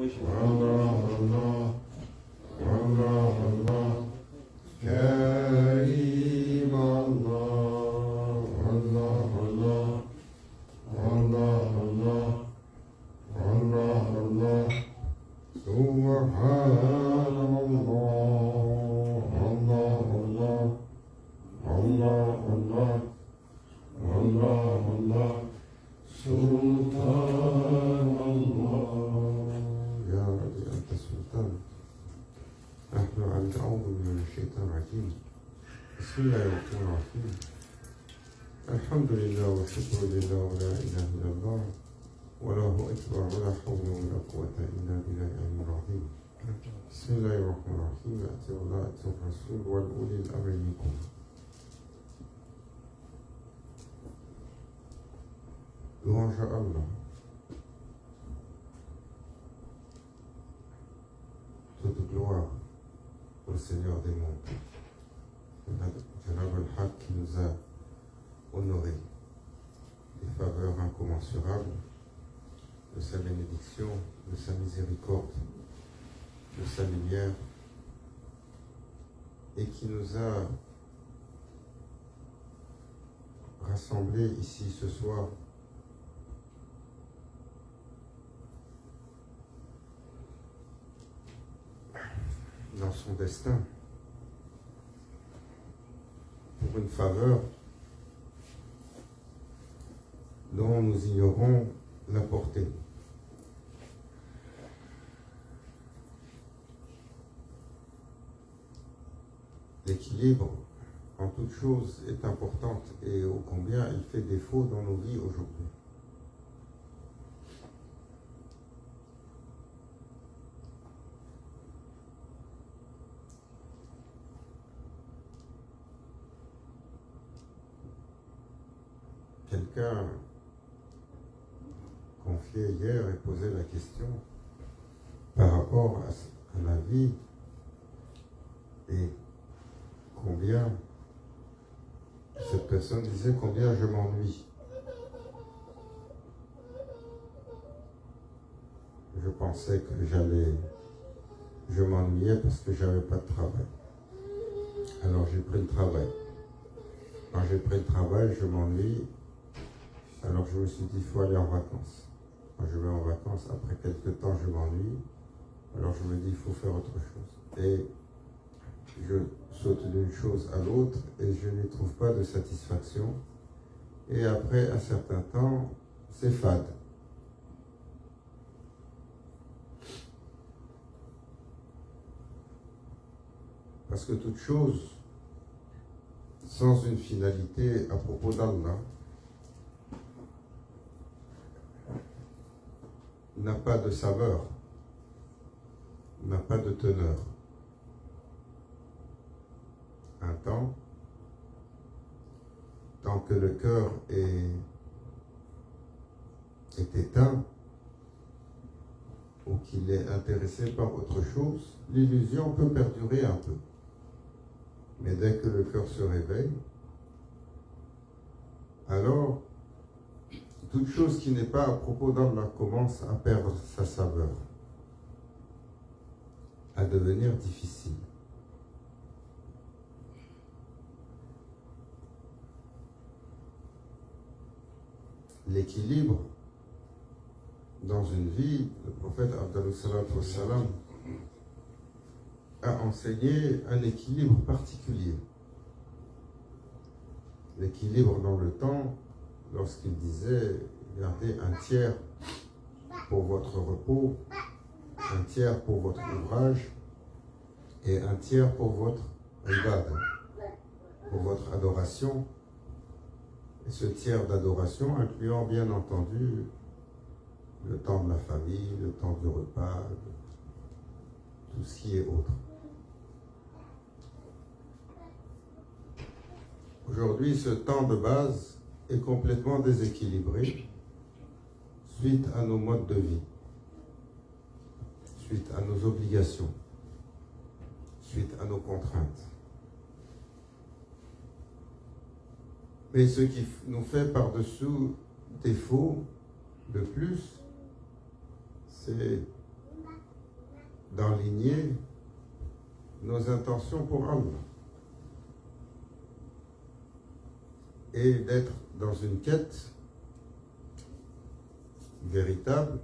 الله الله الله الله كريم الله الله الله الله الله الله الله سبحان الله الله الله الله الله الله الله سلطان الله يا رب أنت السلطان. نحن نعوذ من الشيطان الرجيم. بسم الله الرحمن الرحيم. الحمد لله والشكر لله ولا إله إلا الله والله أكبر ولا حول ولا قوة إلا بالله العلي العظيم. بسم الله الرحمن الرحيم. أطيعوا الله أطيعوا الرسول وأولي الأمر منكم. Louange à Allah. Toute gloire au Seigneur des mondes. Janab al-Haq qui nous a honorés des faveurs incommensurables, de sa bénédiction, de sa miséricorde, de sa lumière, et qui nous a rassemblés ici ce soir dans son destin pour une faveur dont nous ignorons la portée. L'équilibre en toute chose est importante et ô combien il fait défaut dans nos vies aujourd'hui. Quelqu'un confiait hier et posait la question par rapport à la vie et combien, cette personne disait combien je m'ennuie. Je pensais que je m'ennuyais parce que j'avais pas de travail. Alors j'ai pris le travail. Quand j'ai pris le travail, je m'ennuie. Alors je me suis dit, il faut aller en vacances. Quand je vais en vacances, après quelques temps, je m'ennuie. Alors je me dis, il faut faire autre chose. Et je saute d'une chose à l'autre et je n'y trouve pas de satisfaction. Et après un certain temps, c'est fade. Parce que toute chose, sans une finalité à propos d'Allah, n'a pas de saveur, n'a pas de teneur. Un temps, tant que le cœur est éteint ou qu'il est intéressé par autre chose, l'illusion peut perdurer un peu. Mais dès que le cœur se réveille, alors toute chose qui n'est pas à propos d'Allah commence à perdre sa saveur, à devenir difficile. L'équilibre dans une vie, le prophète Abdallah salatu wassalam a enseigné un équilibre particulier. L'équilibre dans le temps, lorsqu'il disait, gardez un tiers pour votre repos, un tiers pour votre ouvrage et un tiers pour votre ibad, pour votre adoration. Et ce tiers d'adoration incluant bien entendu le temps de la famille, le temps du repas, tout ce qui est autre. Aujourd'hui, ce temps de base est complètement déséquilibré suite à nos modes de vie, suite à nos obligations, suite à nos contraintes. Mais ce qui nous fait par-dessous défaut de plus, c'est d'enligner nos intentions pour Allah et d'être dans une quête véritable.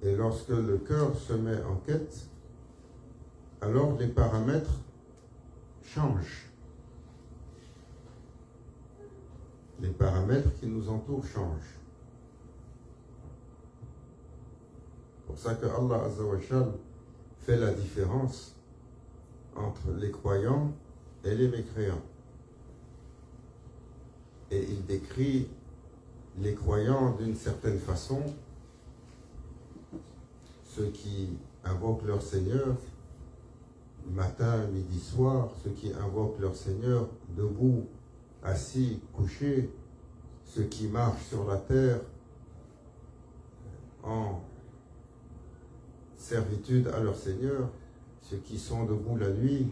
Et lorsque le cœur se met en quête, alors les paramètres changent. Les paramètres qui nous entourent changent. C'est pour ça que Allah Azza wa Jal fait la différence entre les croyants et les mécréants. Et il décrit les croyants d'une certaine façon, ceux qui invoquent leur Seigneur matin, midi, soir, ceux qui invoquent leur Seigneur debout, assis, couchés, ceux qui marchent sur la terre en servitude à leur Seigneur, ceux qui sont debout la nuit,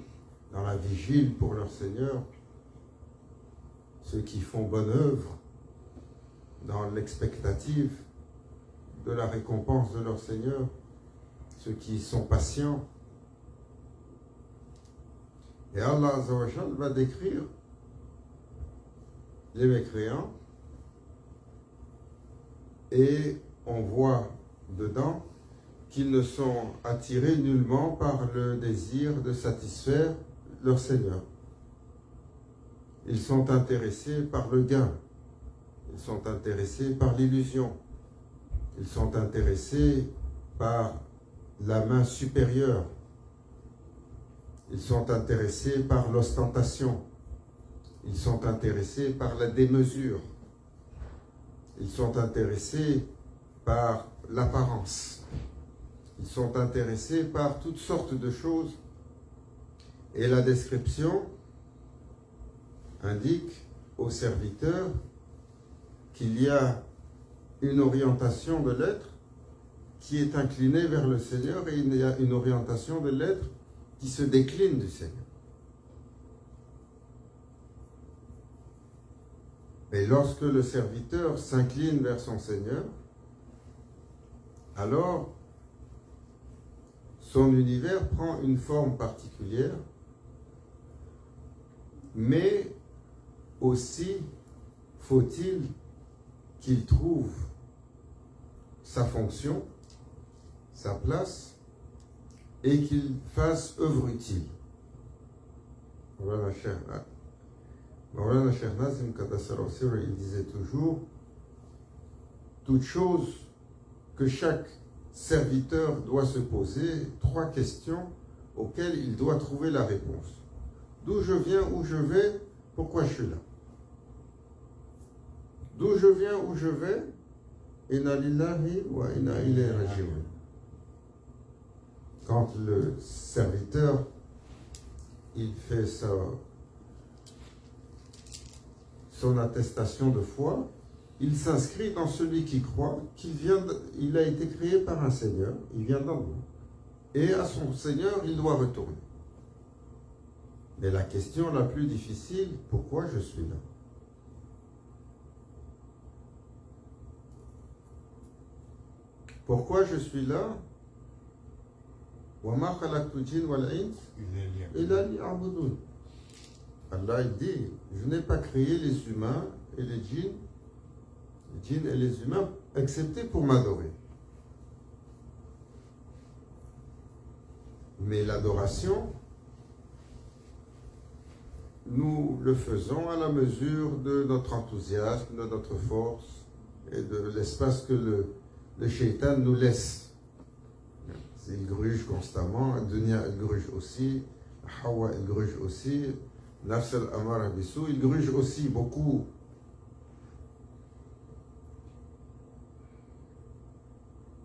dans la vigile pour leur Seigneur, ceux qui font bonne œuvre dans l'expectative de la récompense de leur Seigneur, ceux qui sont patients. Et Allah Azza wa Jal va décrire les mécréants et on voit dedans qu'ils ne sont attirés nullement par le désir de satisfaire leur Seigneur. Ils sont intéressés par le gain, ils sont intéressés par l'illusion, ils sont intéressés par la main supérieure, ils sont intéressés par l'ostentation, ils sont intéressés par la démesure, ils sont intéressés par l'apparence, ils sont intéressés par toutes sortes de choses. Et la description indique aux serviteurs qu'il y a une orientation de l'être qui est inclinée vers le Seigneur et il y a une orientation de l'être qui se décline du Seigneur. Et lorsque le serviteur s'incline vers son Seigneur, alors son univers prend une forme particulière, mais aussi faut-il qu'il trouve sa fonction, sa place, et qu'il fasse œuvre utile. Maulana Cheikh Nazim Qaddassar al-Sirr, il disait toujours, toute chose que chaque serviteur doit se poser, 3 questions auxquelles il doit trouver la réponse. D'où je viens, où je vais, pourquoi je suis là? D'où je viens, où je vais, inna lillahi wa inna ilayhi raji'un. Quand le serviteur, il fait son attestation de foi, il s'inscrit dans celui qui croit qu'il a été créé par un Seigneur, il vient d'en haut. Et à son Seigneur, il doit retourner. Mais la question la plus difficile, pourquoi je suis là? Pourquoi je suis là? وَمَا خَلَقْتُ الْجِنَّ وَالْإِنسَ إِلَّا لِيَعْبُدُونِ. Allah il dit, je n'ai pas créé les humains et les djinns et les humains, excepté pour m'adorer. Mais l'adoration, nous le faisons à la mesure de notre enthousiasme, de notre force et de l'espace que le shaitan nous laisse. Il gruge constamment, Dunya il gruge aussi, Hawa il gruge aussi, Nafs al-Amara Bissou il gruge aussi beaucoup.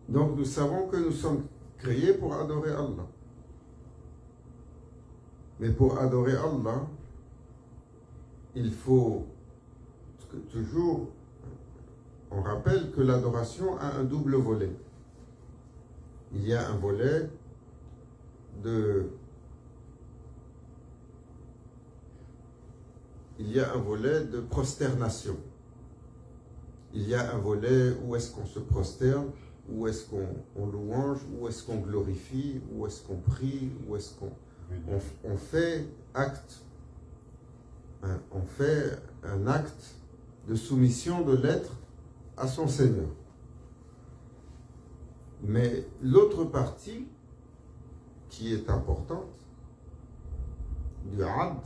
Donc nous savons que nous sommes créés pour adorer Allah. Mais pour adorer Allah, il faut toujours, on rappelle que l'adoration a un double volet. Il y a un volet de prosternation. Il y a un volet où est-ce qu'on se prosterne où est-ce qu'on louange, où est-ce qu'on glorifie, où est-ce qu'on prie, où est-ce qu'on fait acte, on fait un acte de soumission de l'être à son Seigneur. Mais l'autre partie qui est importante du abd,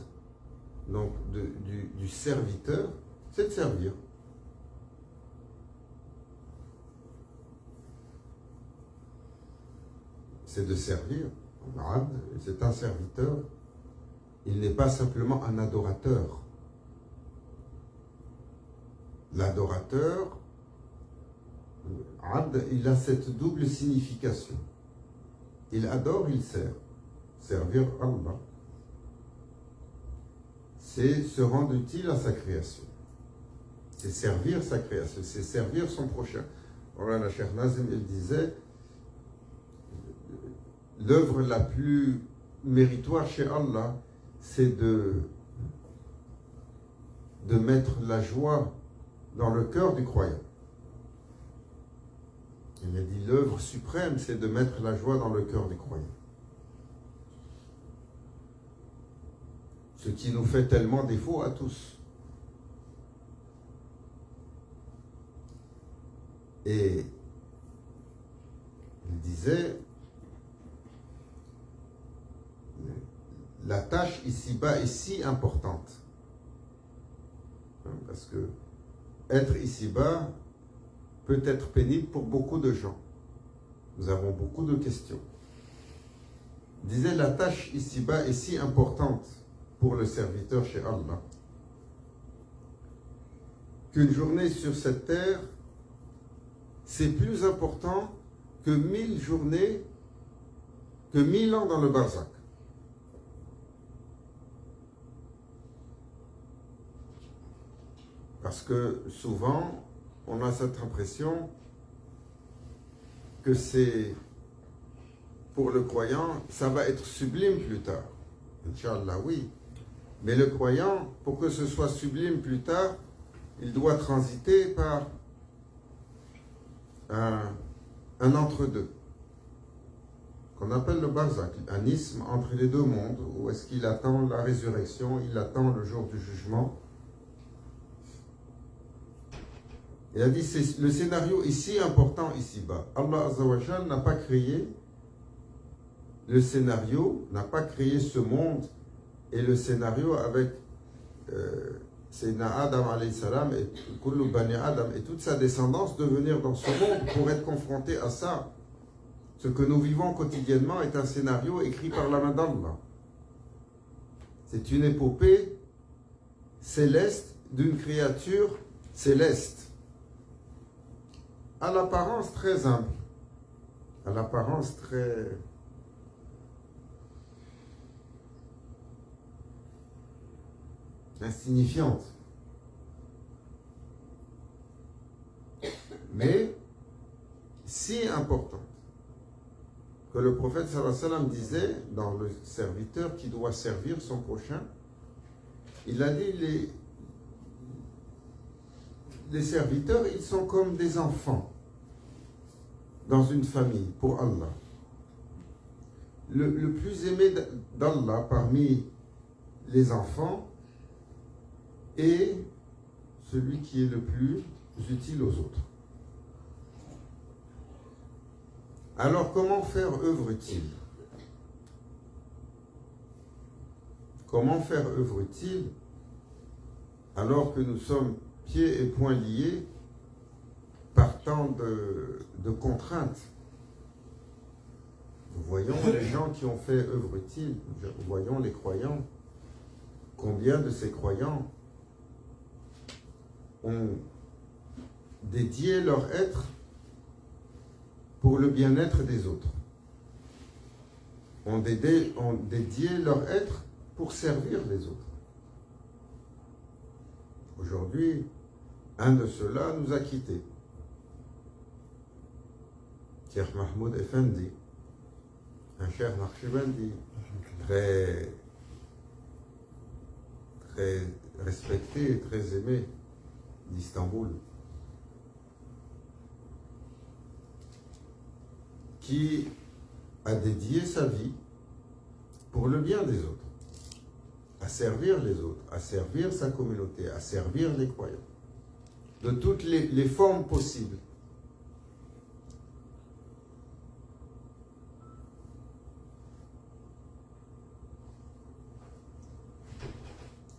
donc du serviteur, c'est de servir. C'est de servir. Abd, c'est un serviteur. Il n'est pas simplement un adorateur. L'adorateur, abd, il a cette double signification. Il adore, il sert. Servir Allah, c'est se rendre utile à sa création. C'est servir sa création, c'est servir son prochain. Voilà, Cheikh Nazim, il disait, l'œuvre la plus méritoire chez Allah, c'est de mettre la joie dans le cœur du croyant. Il a dit, l'œuvre suprême, c'est de mettre la joie dans le cœur du croyant. Ce qui nous fait tellement défaut à tous. Et il disait, la tâche ici-bas est si importante. Parce que être ici-bas peut être pénible pour beaucoup de gens. Nous avons beaucoup de questions. Il disait, la tâche ici-bas est si importante pour le serviteur chez Allah qu'une journée sur cette terre, c'est plus important que 1000 journées, que 1000 ans dans le barzakh. Parce que souvent, on a cette impression que c'est, pour le croyant, ça va être sublime plus tard. Inch'Allah, oui. Mais le croyant, pour que ce soit sublime plus tard, il doit transiter par un entre-deux, qu'on appelle le barzakh, un isthme entre les deux mondes, où est-ce qu'il attend la résurrection, il attend le jour du jugement. Il a dit, c'est le scénario ici important ici-bas. Allah Azza wa Jal n'a pas créé le scénario, n'a pas créé ce monde et le scénario avec Sayyidina Adam alayhi salam et Kullu Bani Adam et toute sa descendance de venir dans ce monde pour être confrontés à ça. Ce que nous vivons quotidiennement est un scénario écrit par la main d'Allah. C'est une épopée céleste d'une créature céleste. À l'apparence très humble, à l'apparence très insignifiante. Mais si importante que le prophète sallallahu alayhi wa sallam disait dans le serviteur qui doit servir son prochain, il a dit les serviteurs, ils sont comme des enfants dans une famille pour Allah. Le plus aimé d'Allah parmi les enfants est celui qui est le plus utile aux autres. Alors comment faire œuvre utile? Comment faire œuvre utile alors que nous sommes pieds et poings liés par tant de contraintes? Nous voyons les gens qui ont fait œuvre utile, nous voyons les croyants. Combien de ces croyants ont dédié leur être pour le bien-être des autres, ont dédié leur être pour servir les autres. Aujourd'hui, un de ceux-là nous a quittés. Cheikh Mahmoud Effendi, un cheikh Naqshbandi, très respecté et très aimé d'Istanbul. qui a dédié sa vie pour le bien des autres, à servir les autres, à servir sa communauté, à servir les croyants, de toutes les formes possibles.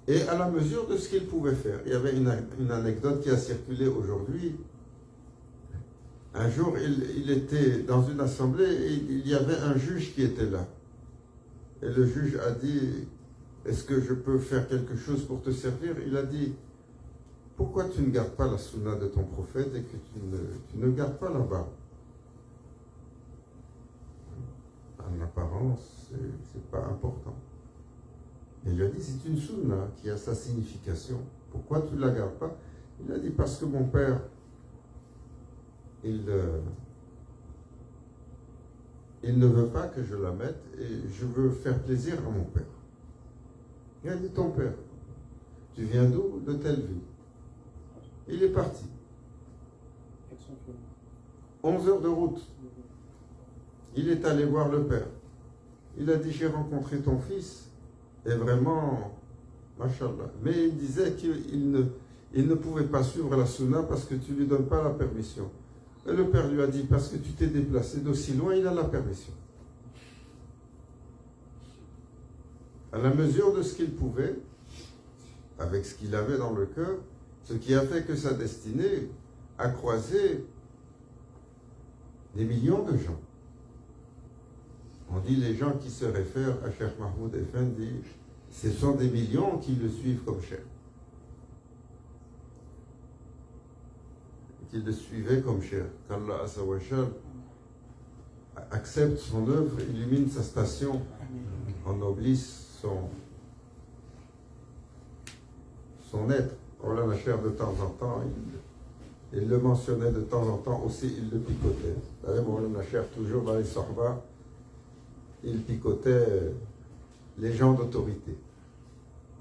Et à la mesure de ce qu'il pouvait faire. Il y avait une anecdote qui a circulé aujourd'hui. Un jour, il était dans une assemblée et il y avait un juge qui était là. Et le juge a dit, est-ce que je peux faire quelque chose pour te servir? Il a dit, pourquoi tu ne gardes pas la sunna de ton prophète et que tu ne gardes pas la barbe? En apparence, c'est pas important. Il lui a dit, c'est une sunna qui a sa signification. Pourquoi tu ne la gardes pas? Il a dit, parce que mon père, il ne veut pas que je la mette et je veux faire plaisir à mon père. Il a dit, ton père, tu viens d'où? De telle ville. Il est parti. 11 heures de route. Il est allé voir le père. Il a dit, j'ai rencontré ton fils. Et vraiment, machallah. Mais il disait qu'il ne pouvait pas suivre la sunna parce que tu ne lui donnes pas la permission. Et le père lui a dit, parce que tu t'es déplacé d'aussi loin, il a la permission. À la mesure de ce qu'il pouvait, avec ce qu'il avait dans le cœur, ce qui a fait que sa destinée a croisé des millions de gens. On dit les gens qui se réfèrent à Cheikh Mahmoud Effendi, ce sont des millions qui le suivent comme Cheikh. Qui le suivaient comme Cheikh. Qu'Allah Azawajal accepte son œuvre, illumine sa station, ennoblisse son être. On l'a cher de temps en temps, il le mentionnait de temps en temps aussi, il le picotait. Vous savez, on l'a cher toujours dans les sorbas, il picotait les gens d'autorité.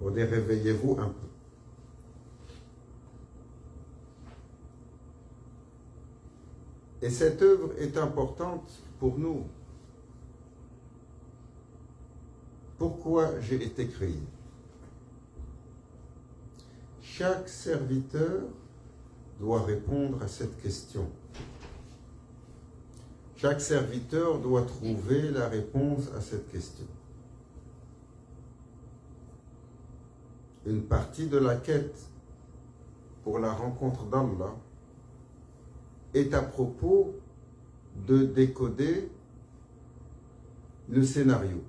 On dit réveillez-vous un peu. Et cette œuvre est importante pour nous. Pourquoi j'ai été créé? Chaque serviteur doit répondre à cette question. Chaque serviteur doit trouver la réponse à cette question. Une partie de la quête pour la rencontre d'Allah est à propos de décoder le scénario,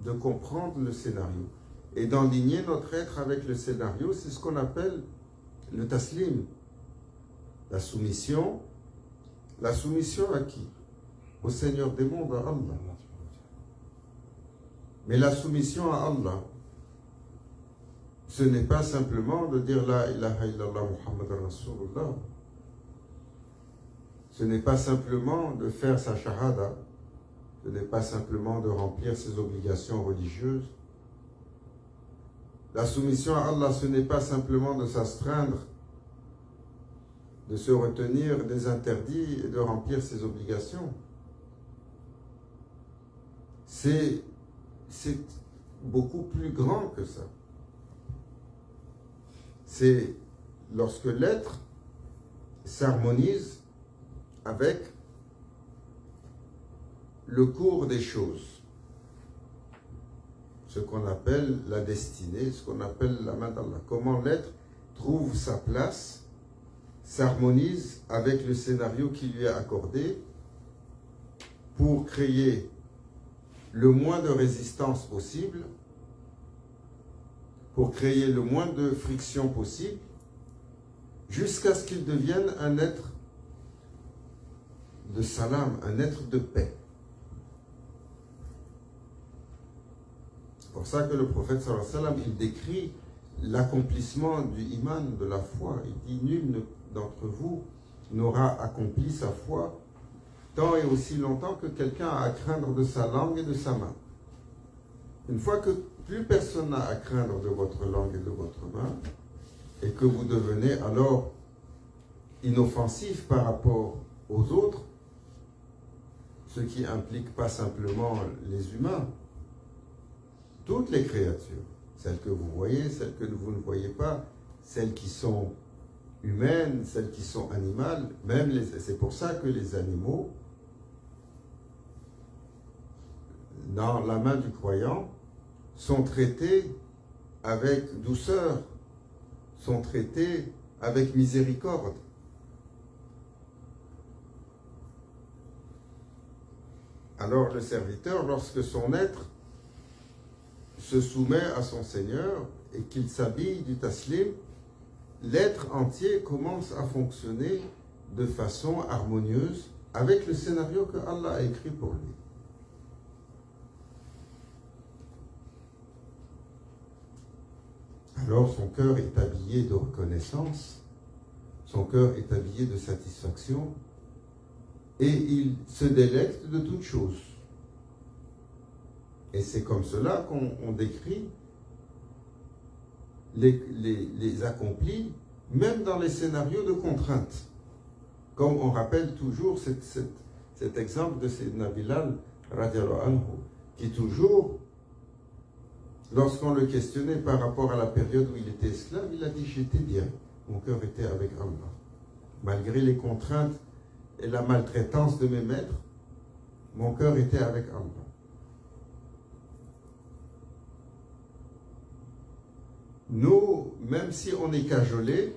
de comprendre le scénario et d'enligner notre être avec le scénario. C'est ce qu'on appelle le taslim, la soumission. La soumission à qui? Au Seigneur des mondes, à Allah. Mais la soumission à Allah, ce n'est pas simplement de dire La ilaha illallah Muhammad Rasulullah. Ce n'est pas simplement de faire sa shahada. Ce n'est pas simplement de remplir ses obligations religieuses. La soumission à Allah, ce n'est pas simplement de s'astreindre, de se retenir des interdits et de remplir ses obligations. C'est beaucoup plus grand que ça. C'est lorsque l'être s'harmonise avec le cours des choses, ce qu'on appelle la destinée, ce qu'on appelle la main d'Allah. Comment l'être trouve sa place, s'harmonise avec le scénario qui lui est accordé pour créer le moins de résistance possible, pour créer le moins de friction possible, jusqu'à ce qu'il devienne un être de salam, un être de paix. C'est pour ça que le prophète sallallahu alayhi wa sallam, il décrit l'accomplissement du iman, de la foi. Il dit, nul d'entre vous n'aura accompli sa foi tant et aussi longtemps que quelqu'un a à craindre de sa langue et de sa main. Une fois que plus personne n'a à craindre de votre langue et de votre main, et que vous devenez alors inoffensif par rapport aux autres, ce qui implique pas simplement les humains, toutes les créatures, celles que vous voyez, celles que vous ne voyez pas, celles qui sont humaines, celles qui sont animales, c'est pour ça que les animaux, dans la main du croyant, sont traités avec douceur, sont traités avec miséricorde. Alors le serviteur, lorsque son être se soumet à son Seigneur et qu'il s'habille du taslim, l'être entier commence à fonctionner de façon harmonieuse avec le scénario que Allah a écrit pour lui. Alors son cœur est habillé de reconnaissance, son cœur est habillé de satisfaction et il se délecte de toutes choses. Et c'est comme cela qu'on décrit les accomplis, même dans les scénarios de contrainte. Comme on rappelle toujours cet exemple de Sayyidina Bilal, radiallahu anhu, qui toujours, lorsqu'on le questionnait par rapport à la période où il était esclave, il a dit « J'étais bien, mon cœur était avec Allah. Malgré les contraintes et la maltraitance de mes maîtres, mon cœur était avec Allah. » Nous, même si on est cajolé,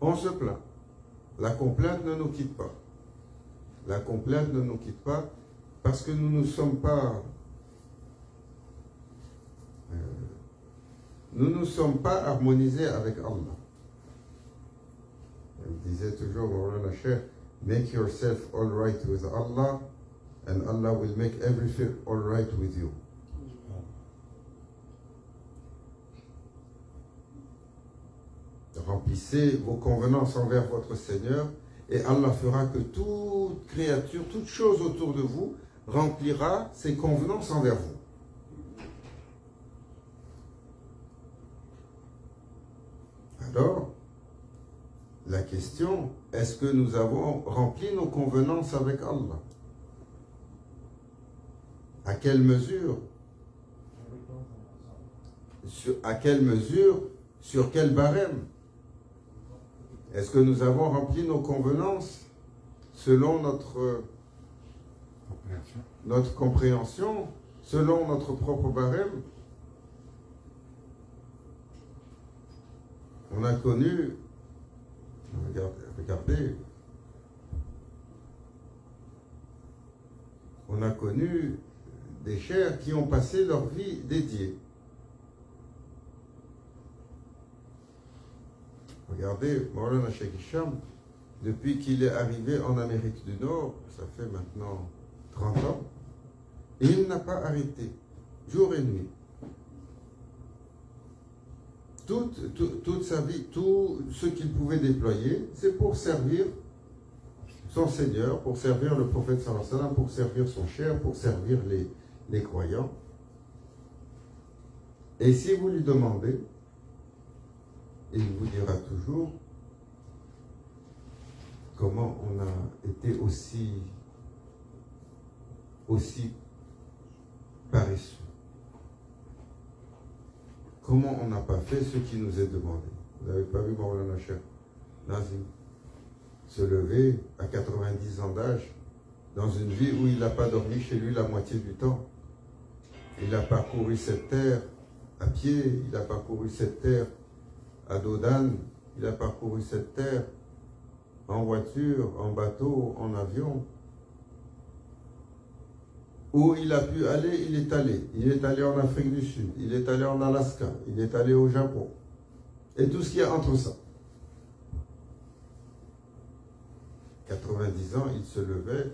on se plaint. La complainte ne nous quitte pas. La complainte ne nous quitte pas parce que nous ne sommes pas harmonisés avec Allah. Il disait toujours, Mawlana Cheikh, make yourself all right with Allah and Allah will make everything all right with you. Remplissez vos convenances envers votre Seigneur et Allah fera que toute créature, toute chose autour de vous remplira ses convenances envers vous. Alors, la question, est-ce que nous avons rempli nos convenances avec Allah? À quelle mesure? À quelle mesure? Sur quel barème? Est-ce que nous avons rempli nos convenances selon notre compréhension, selon notre propre barème? On a connu, regardez, on a connu des chers qui ont passé leur vie dédiée. Regardez, Mawlana Cheikh Hicham, depuis qu'il est arrivé en Amérique du Nord, ça fait maintenant 30 ans, il n'a pas arrêté, jour et nuit. Toute sa vie, tout ce qu'il pouvait déployer, c'est pour servir son Seigneur, pour servir le prophète sallallahu alayhi wa sallam, pour servir son cher, pour servir les croyants. Et si vous lui demandez, il vous dira toujours comment on a été aussi paresseux. Comment on n'a pas fait ce qui nous est demandé. Vous n'avez pas vu Mawlana Cheikh Nazim se lever à 90 ans d'âge dans une vie où il n'a pas dormi chez lui la moitié du temps. Il a parcouru cette terre à pied, il a parcouru cette terre à dos d'âne, il a parcouru cette terre en voiture, en bateau, en avion. Où il a pu aller, il est allé. Il est allé en Afrique du Sud, il est allé en Alaska, il est allé au Japon. Et tout ce qu'il y a entre ça. 90 ans, il se levait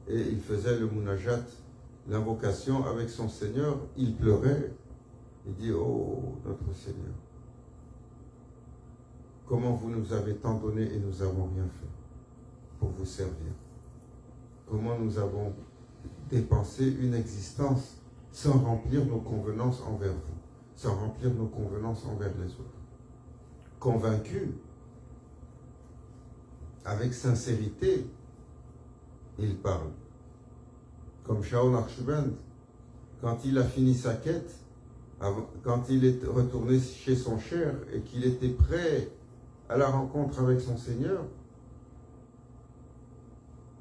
et il faisait le munajat, l'invocation avec son Seigneur. Il pleurait. Il dit, oh, notre Seigneur, comment vous nous avez tant donné et nous n'avons rien fait pour vous servir. Comment nous avons dépensé une existence sans remplir nos convenances envers vous, sans remplir nos convenances envers les autres. Convaincus, avec sincérité, il parle. Comme Shaul Archibald, quand il a fini sa quête, quand il est retourné chez son cher et qu'il était prêt à la rencontre avec son Seigneur,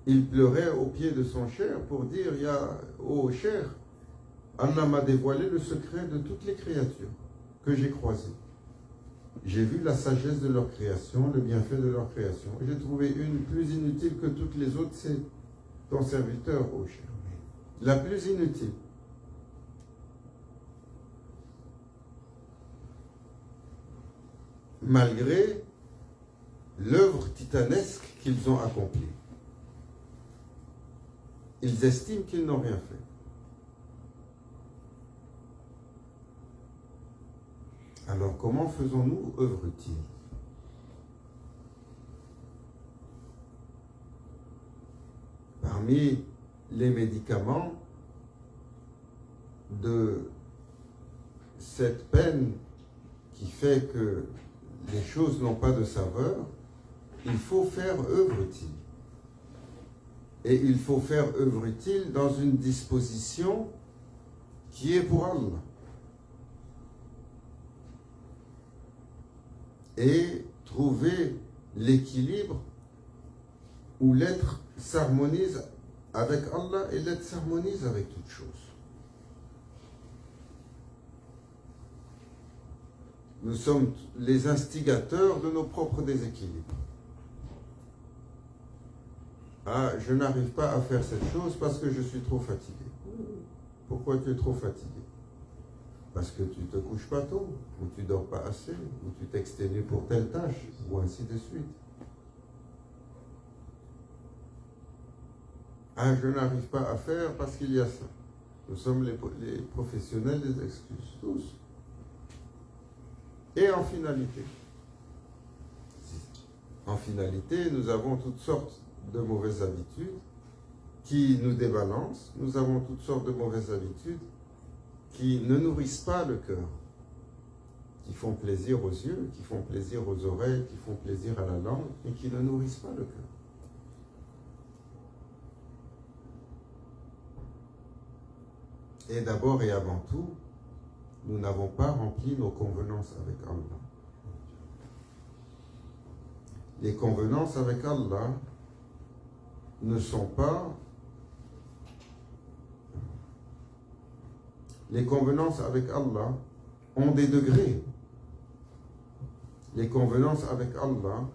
il pleurait aux pieds de son cher pour dire, ô cher, Allah m'a dévoilé le secret de toutes les créatures que j'ai croisées. J'ai vu la sagesse de leur création, le bienfait de leur création. J'ai trouvé une plus inutile que toutes les autres, c'est ton serviteur, ô cher. La plus inutile. Malgré l'œuvre titanesque qu'ils ont accomplie. Ils estiment qu'ils n'ont rien fait. Alors comment faisons-nous œuvre utile? Parmi les médicaments de cette peine qui fait que les choses n'ont pas de saveur, il faut faire œuvre utile. Et il faut faire œuvre utile dans une disposition qui est pour Allah. Et trouver l'équilibre où l'être s'harmonise avec Allah et l'être s'harmonise avec toute chose. Nous sommes les instigateurs de nos propres déséquilibres. Ah, je n'arrive pas à faire cette chose parce que je suis trop fatigué. Pourquoi tu es trop fatigué? Parce que tu ne te couches pas tôt, ou tu ne dors pas assez, ou tu t'exténues pour telle tâche, ou ainsi de suite. Ah, je n'arrive pas à faire parce qu'il y a ça. Nous sommes les professionnels des excuses, tous. Et en finalité, nous avons toutes sortes de mauvaises habitudes qui nous débalancent. Nous avons toutes sortes de mauvaises habitudes qui ne nourrissent pas le cœur, qui font plaisir aux yeux, qui font plaisir aux oreilles, qui font plaisir à la langue, mais qui ne nourrissent pas le cœur. Et d'abord et avant tout, nous n'avons pas rempli nos convenances avec Allah. Les convenances avec Allah ne sont pas... Les convenances avec Allah ont des degrés. Les convenances avec Allah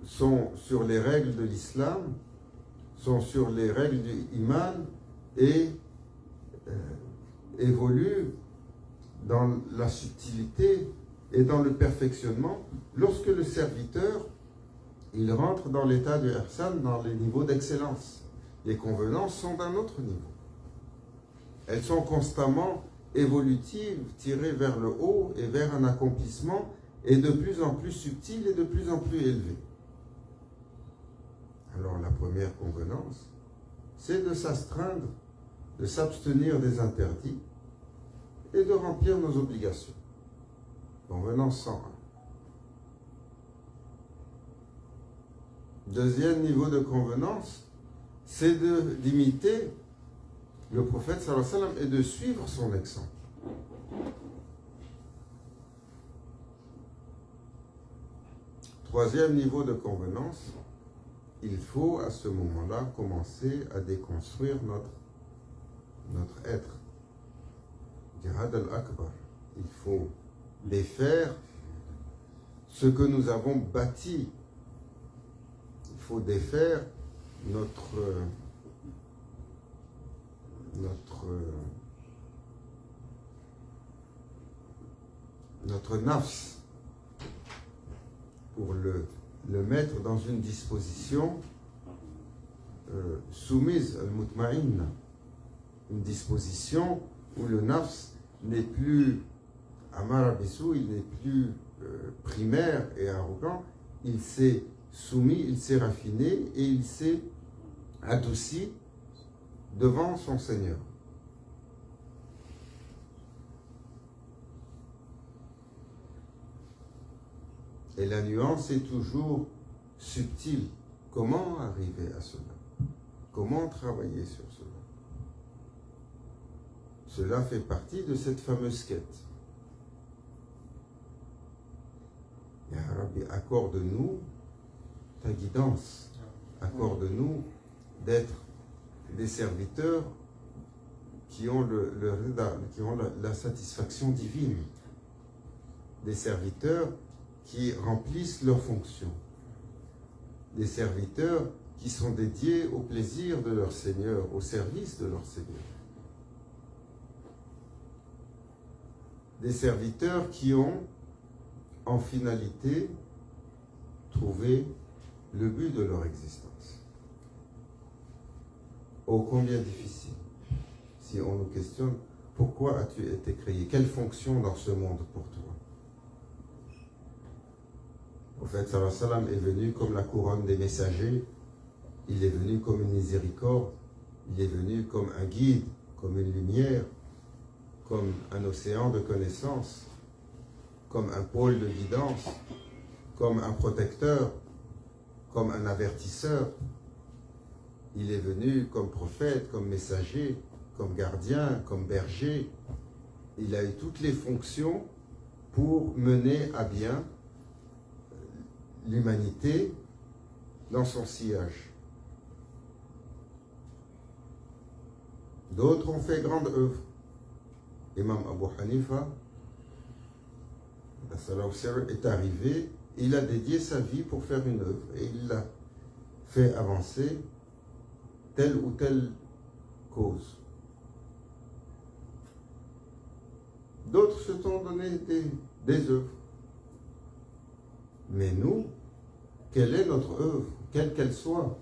sont sur les règles de l'islam, sont sur les règles du iman et évoluent dans la subtilité et dans le perfectionnement lorsque le serviteur il rentre dans l'état du ihsan, dans les niveaux d'excellence. Les convenances sont d'un autre niveau. Elles sont constamment évolutives, tirées vers le haut et vers un accomplissement et de plus en plus subtil et de plus en plus élevé. Alors la première convenance, c'est de s'astreindre, de s'abstenir des interdits et de remplir nos obligations. Convenance 101. Deuxième niveau de convenance, c'est d'imiter le prophète sallallahu alayhi wa sallam et de suivre son exemple. Troisième niveau de convenance, il faut à ce moment-là commencer à déconstruire notre être. Jihad al-Akbar. Il faut défaire ce que nous avons bâti. Il faut défaire notre nafs pour le mettre dans une disposition soumise al-mutma'inna, une disposition où le nafs n'est plus amar abissou, il n'est plus primaire et arrogant, il s'est soumis, il s'est raffiné et il s'est adouci devant son Seigneur. Et la nuance est toujours subtile, Comment arriver à cela? Comment travailler sur cela? Cela fait partie de cette fameuse quête. Ya Rabbi, accorde-nous ta guidance. Accorde-nous d'être des serviteurs qui ont la satisfaction divine. Des serviteurs qui remplissent leurs fonctions. Des serviteurs qui sont dédiés au plaisir de leur Seigneur, au service de leur Seigneur. Des serviteurs qui ont, en finalité, trouvé le but de leur existence. Oh, combien difficile, si on nous questionne, pourquoi as-tu été créé? Quelle fonction dans ce monde pour toi? Au fait, sallallahu alayhi wa sallam est venu comme la couronne des messagers, il est venu comme une miséricorde, il est venu comme un guide, comme une lumière, comme un océan de connaissances, comme un pôle de guidance, comme un protecteur, comme un avertisseur. Il est venu comme prophète, comme messager, comme gardien, comme berger. Il a eu toutes les fonctions pour mener à bien l'humanité dans son sillage. D'autres ont fait grande œuvre. Imam Abu Hanifa est arrivé, il a dédié sa vie pour faire une œuvre et il l'a fait avancer telle ou telle cause. D'autres se sont donné des œuvres. Mais nous, quelle est notre œuvre, quelle qu'elle soit?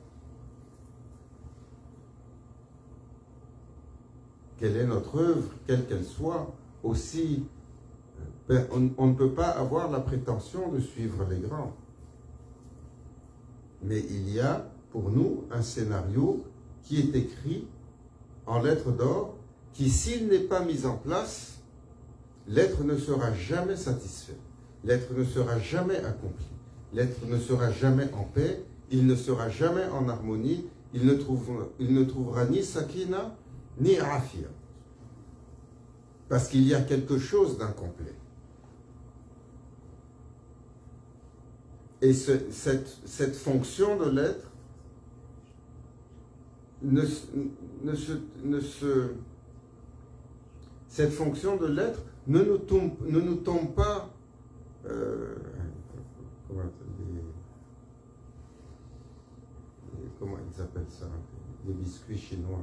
Quelle est notre œuvre, quelle qu'elle soit? Aussi, on ne peut pas avoir la prétention de suivre les grands. Mais il y a pour nous un scénario qui est écrit en lettres d'or, qui s'il n'est pas mis en place, l'être ne sera jamais satisfait. L'être ne sera jamais accompli. L'être ne sera jamais en paix. Il ne sera jamais en harmonie. Il ne trouvera ni sakina, ni afia. Parce qu'il y a quelque chose d'incomplet. Et cette fonction de l'être cette fonction de l'être ne nous tombe pas comment ils appellent ça, les biscuits chinois,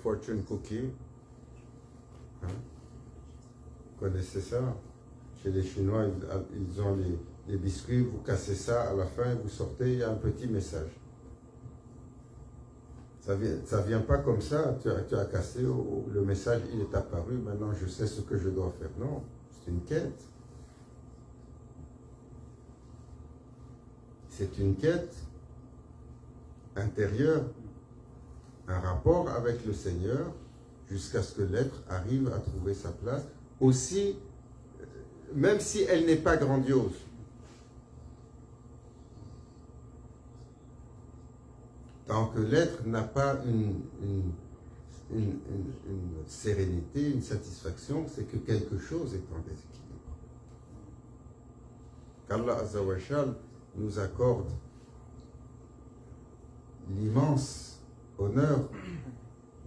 fortune cookie, hein? Vous connaissez ça? Chez les Chinois, ils ont les biscuits, vous cassez ça, à la fin, vous sortez, il y a un petit message. Ça vient pas comme ça, tu as cassé, le message, il est apparu, maintenant je sais ce que je dois faire. Non, c'est une quête. C'est une quête intérieure, un rapport avec le Seigneur, jusqu'à ce que l'être arrive à trouver sa place, aussi, même si elle n'est pas grandiose. Tant que l'être n'a pas une sérénité, une satisfaction, c'est que quelque chose est en déséquilibre. Qu'Allah Azza wa Jal nous accorde l'immense honneur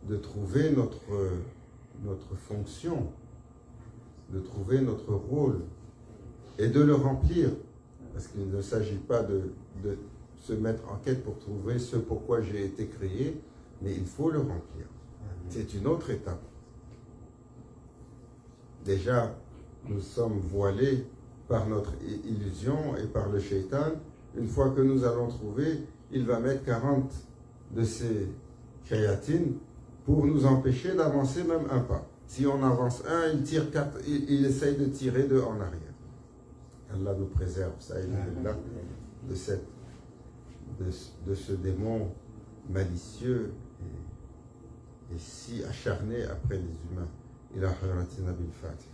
de trouver notre fonction, de trouver notre rôle et de le remplir. Parce qu'il ne s'agit pas de se mettre en quête pour trouver ce pourquoi j'ai été créé, mais il faut le remplir. C'est une autre étape. Déjà, nous sommes voilés par notre illusion et par le shaitan. Une fois que nous allons trouver, il va mettre 40 de ces créatines pour nous empêcher d'avancer même un pas. Si on avance un, il tire 4, il essaye de tirer 2 en arrière. Allah nous préserve, ça de ce démon malicieux et si acharné après les humains. Il a khayratina bil Fatih.